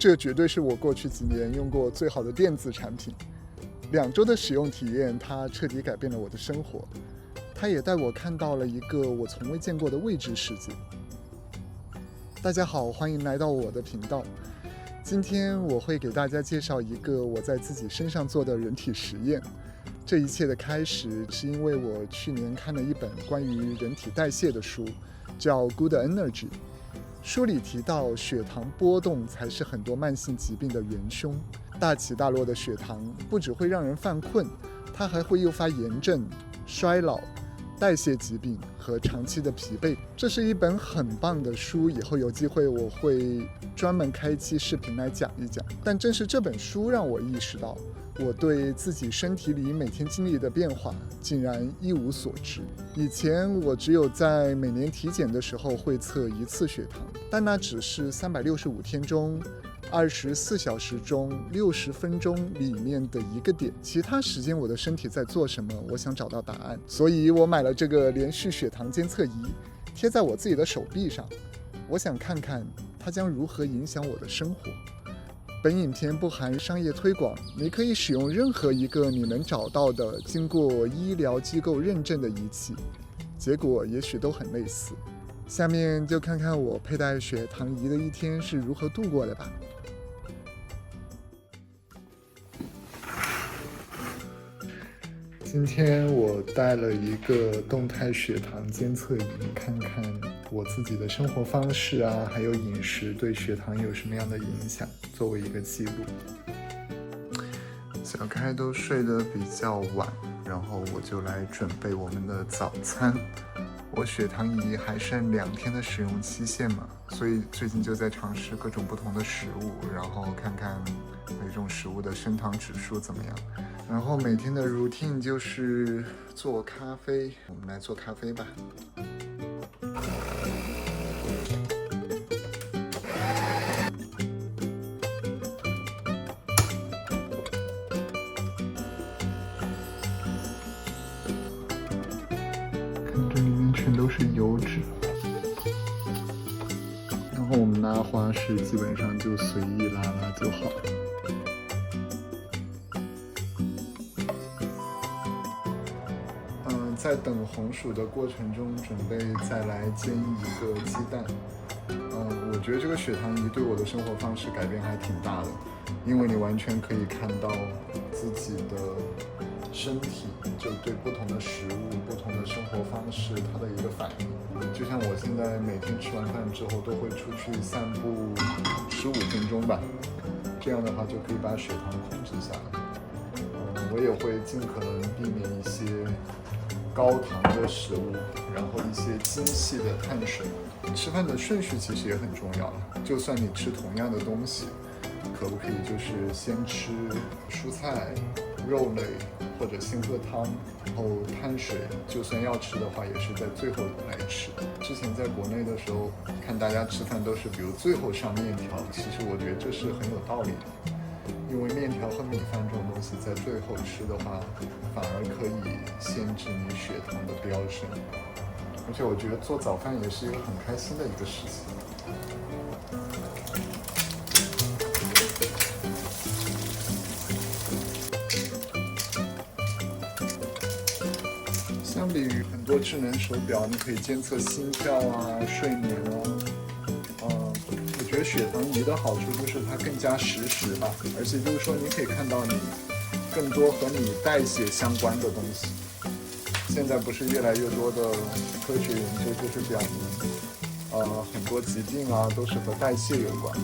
这绝对是我过去几年用过最好的电子产品。2周的使用体验，它彻底改变了我的生活。它也带我看到了一个我从未见过的未知世界。大家好，欢迎来到我的频道。今天我会给大家介绍一个我在自己身上做的人体实验。这一切的开始是因为我去年看了一本关于人体代谢的书，叫《Good Energy》。书里提到，血糖波动才是很多慢性疾病的元凶。大起大落的血糖不只会让人犯困，它还会诱发炎症、衰老、代谢疾病和长期的疲惫。这是一本很棒的书，以后有机会我会专门开一期视频来讲一讲。但正是这本书让我意识到，我对自己身体里每天经历的变化竟然一无所知。以前我只有在每年体检的时候会测1次血糖，但那只是365天中24小时中60分钟里面的一个点，其他时间我的身体在做什么，我想找到答案。所以我买了这个连续血糖监测仪，贴在我自己的手臂上，我想看看它将如何影响我的生活。本影片不含商业推广，你可以使用任何一个你能找到的经过医疗机构认证的仪器，结果也许都很类似。下面就看看我佩戴血糖仪的一天是如何度过的吧。今天我带了一个动态血糖监测仪，看看我自己的生活方式啊，还有饮食对血糖有什么样的影响，作为一个记录。小开都睡得比较晚，然后我就来准备我们的早餐。我血糖仪还剩2天的使用期限嘛，所以最近就在尝试各种不同的食物，然后看看每种食物的升糖指数怎么样。然后每天的 routine 就是做咖啡，我们来做咖啡吧。看这里面全都是油脂，然后我们拉花式基本上就随意拉拉就好。在等红薯的过程中，准备再来煎一个鸡蛋。我觉得这个血糖仪对我的生活方式改变还挺大的，因为你完全可以看到自己的身体就对不同的食物、不同的生活方式它的一个反应。就像我现在每天吃完饭之后都会出去散步15分钟吧，这样的话就可以把血糖控制下来。我也会尽可能避免一些高糖的食物，然后一些精细的碳水。吃饭的顺序其实也很重要了，就算你吃同样的东西，可不可以就是先吃蔬菜、肉类，或者先喝汤，然后碳水就算要吃的话，也是在最后来吃。之前在国内的时候，看大家吃饭都是比如最后上面条，其实我觉得这是很有道理的。因为面条和米饭这种东西在最后吃的话，反而可以限制你血糖的飙升。而且我觉得做早饭也是一个很开心的一个事情。相比于很多智能手表，你可以监测心跳啊、睡眠啊，我觉得血糖仪的好处就是它更加实时吧，而且就是说你可以看到你更多和你代谢相关的东西。现在不是越来越多的科学研究就是表明，很多疾病啊都是和代谢有关。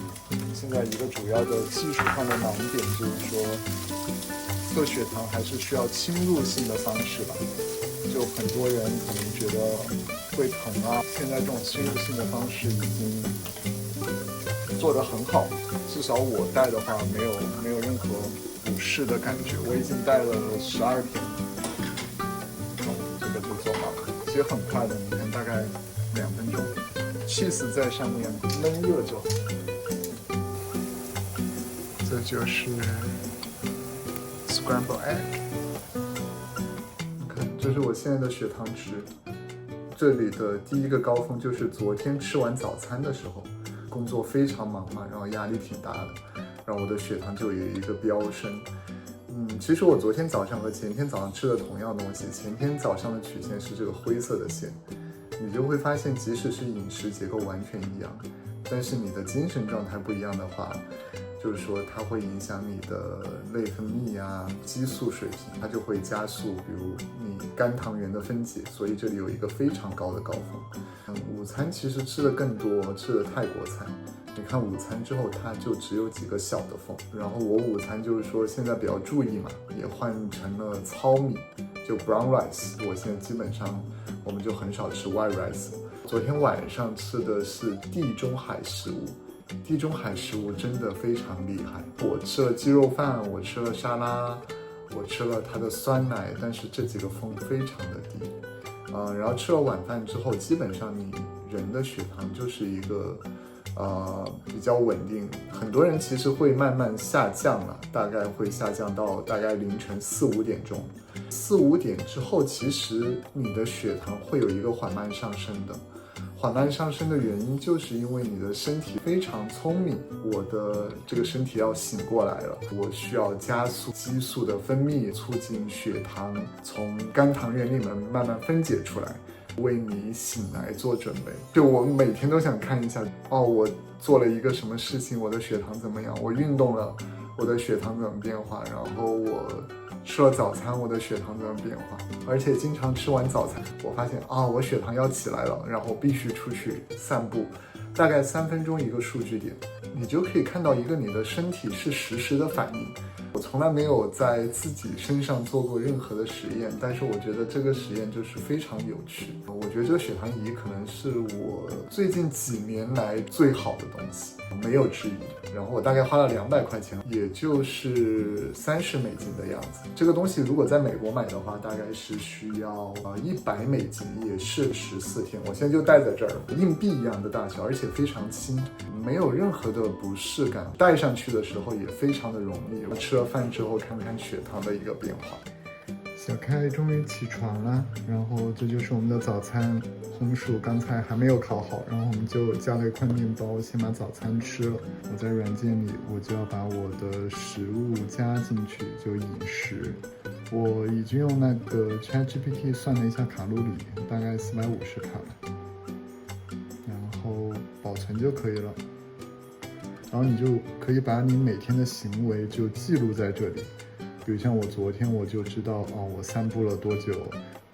现在一个主要的技术上的难点就是说，测血糖还是需要侵入性的方式吧。就很多人可能觉得会疼啊，现在这种侵入性的方式已经做得很好，至少我戴的话没有任何不适的感觉。我已经戴了12天，这个就做好了，其实很快的，你看大概2分钟，cheese在上面焖热就好。这就是 scramble egg。这是我现在的血糖值，这里的第一个高峰就是昨天吃完早餐的时候，工作非常忙嘛，然后压力挺大的，然后我的血糖就有一个飙升。其实我昨天早上和前天早上吃的同样东西，前天早上的曲线是这个灰色的线，你就会发现，即使是饮食结构完全一样，但是你的精神状态不一样的话，就是说它会影响你的内分泌啊、激素水平，它就会加速，比如你肝糖原的分解，所以这里有一个非常高的高峰。午餐其实吃的更多，吃的泰国菜。你看午餐之后，它就只有几个小的缝。然后我午餐就是说现在比较注意嘛，也换成了糙米，就 brown rice。我现在基本上我们就很少吃 white rice。昨天晚上吃的是地中海食物，地中海食物真的非常厉害。我吃了鸡肉饭，我吃了沙拉，我吃了它的酸奶，但是这几个峰非常的低。然后吃了晚饭之后，基本上你人的血糖就是一个比较稳定。很多人其实会慢慢下降了，大概会下降到大概凌晨4-5点钟。4-5点之后，其实你的血糖会有一个缓慢上升的。缓慢上升的原因就是因为你的身体非常聪明，我的这个身体要醒过来了，我需要加速激素的分泌，促进血糖从肝糖原里面慢慢分解出来，为你醒来做准备。就我每天都想看一下，我做了一个什么事情，我的血糖怎么样，我运动了，我的血糖怎么变化，然后我吃了早餐，我的血糖怎么变化。而且经常吃完早餐，我发现我血糖要起来了，然后必须出去散步，大概3分钟一个数据点，你就可以看到一个你的身体是实时的反应。我从来没有在自己身上做过任何的实验，但是我觉得这个实验就是非常有趣。我觉得这个血糖仪可能是我最近几年来最好的东西，没有之一。然后我大概花了200块钱，也就是$30的样子。这个东西如果在美国买的话，大概是需要$100，也是14天。我现在就戴在这儿，硬币一样的大小，而且非常轻，没有任何的不适感。戴上去的时候也非常的容易。我吃了饭之后看看血糖的一个变化。小开终于起床了，然后这就是我们的早餐。红薯刚才还没有烤好，然后我们就加了一块面包，先把早餐吃了。我在软件里，我就要把我的食物加进去，就饮食。我已经用那个 ChatGPT 算了一下卡路里，大概450卡了，然后保存就可以了。然后你就可以把你每天的行为就记录在这里。比如像我昨天我就知道我散步了多久，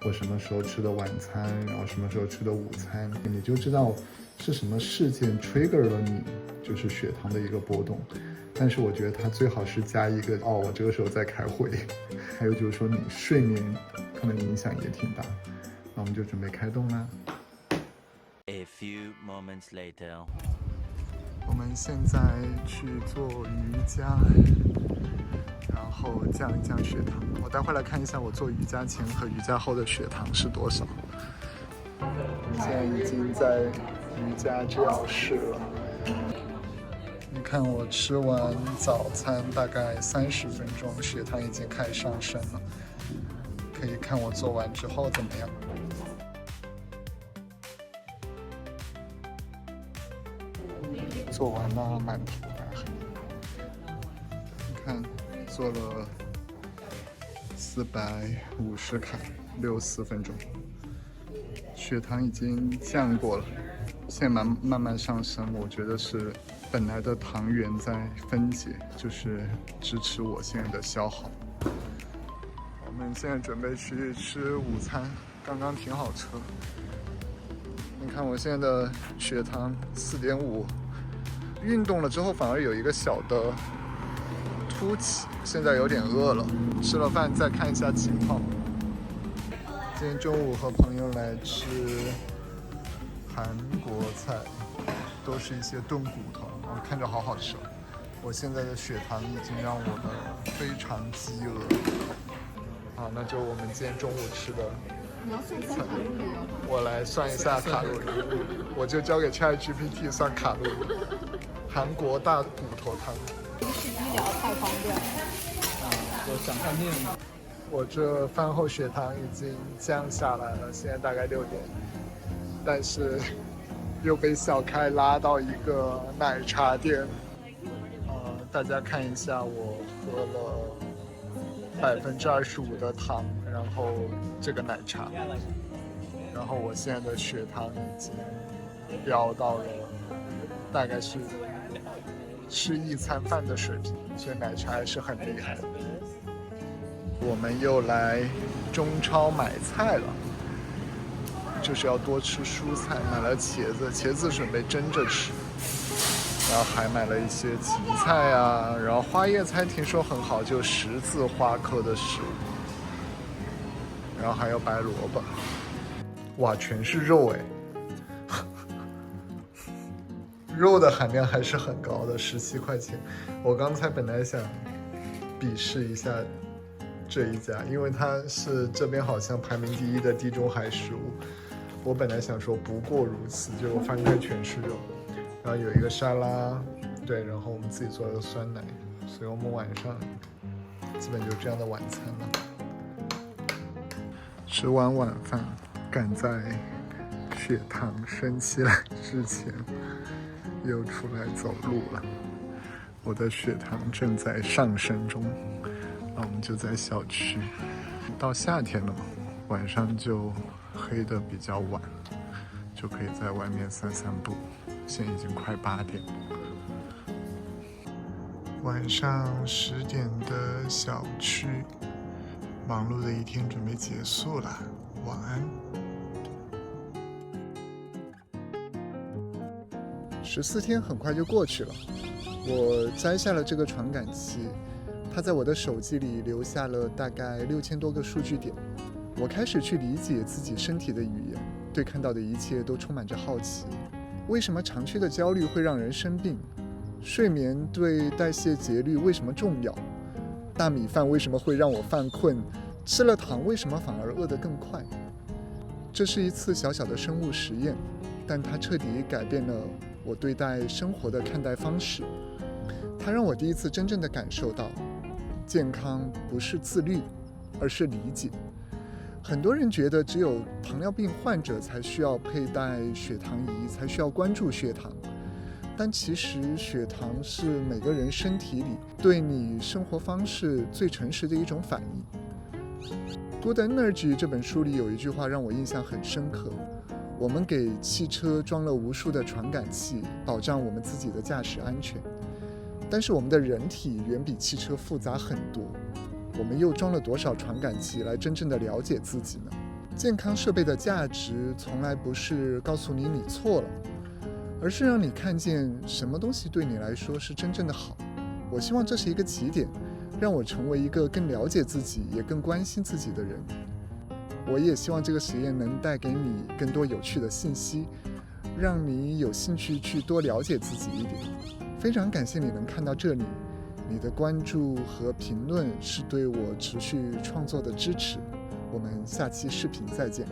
我什么时候吃的晚餐，然后什么时候吃的午餐，你就知道是什么事件 trigger 了你就是血糖的一个波动。但是我觉得它最好是加一个我这个时候在开会，还有就是说你睡眠可能影响也挺大。那我们就准备开动啦。A few moments later， 我们现在去做瑜伽，然后降一降血糖。我待会来看一下我做瑜伽前和瑜伽后的血糖是多少。我们现在已经在瑜伽治疗室了。你看我吃完早餐大概30分钟，血糖已经开始上升了。可以看我做完之后怎么样。做完了，满头大汗。你看，做了450卡，64分钟，血糖已经降过了，现在慢慢上升。我觉得是本来的糖原在分解，就是支持我现在的消耗。我们现在准备去吃午餐，刚刚停好车。你看我现在的血糖4.5。运动了之后反而有一个小的凸起，现在有点饿了，吃了饭再看一下情况。今天中午和朋友来吃韩国菜，都是一些炖骨头，看着好好吃。我现在的血糖已经让我的非常饥饿。好，那就我们今天中午吃的。你要算一下卡路里哦。我来算一下卡路里，我就交给 ChatGPT 算卡路里。韩国大骨头汤。这是医疗太方便了。我想看电影。我这饭后血糖已经降下来了，现在大概6点，但是又被小开拉到一个奶茶店。大家看一下，我喝了25%的糖，然后这个奶茶，然后我现在的血糖已经飙到了大概是吃一餐饭的水平，所以奶茶还是很厉害的。我们又来中超买菜了，就是要多吃蔬菜，买了茄子准备蒸着吃，然后还买了一些芹菜啊，然后花叶菜听说很好，就十字花科的十，然后还有白萝卜，哇，全是肉哎，肉的含量还是很高的，17块钱。我刚才本来想鄙视一下这一家，因为它是这边好像排名第1的地中海食物，我本来想说不过如此，结果翻开全是肉。然后有一个沙拉，对，然后我们自己做了个酸奶，所以我们晚上基本就这样的晚餐了。吃完晚饭，赶在血糖升起来之前，又出来走路了。我的血糖正在上升中，那我们就在小区。到夏天了嘛，晚上就黑得比较晚，就可以在外面散散步。现在已经快8点，晚上10点的小区，忙碌的一天准备结束了，晚安。14天很快就过去了，我摘下了这个传感器，它在我的手机里留下了大概6000多个数据点。我开始去理解自己身体的语言，对看到的一切都充满着好奇。为什么长期的焦虑会让人生病？睡眠对代谢节律为什么重要？大米饭为什么会让我犯困？吃了糖为什么反而饿得更快？这是一次小小的生物实验，但它彻底改变了我对待生活的看待方式。它让我第一次真正的感受到，健康不是自律，而是理解。很多人觉得只有糖尿病患者才需要佩戴血糖仪，才需要关注血糖，但其实血糖是每个人身体里对你生活方式最诚实的一种反应。Good Energy 这本书里有一句话让我印象很深刻，我们给汽车装了无数的传感器，保障我们自己的驾驶安全，但是我们的人体远比汽车复杂很多，我们又装了多少传感器来真正的了解自己呢？健康设备的价值从来不是告诉你错了，而是让你看见什么东西对你来说是真正的好。我希望这是一个起点，让我成为一个更了解自己也更关心自己的人。我也希望这个实验能带给你更多有趣的信息，让你有兴趣去多了解自己一点。非常感谢你能看到这里，你的关注和评论是对我持续创作的支持。我们下期视频再见。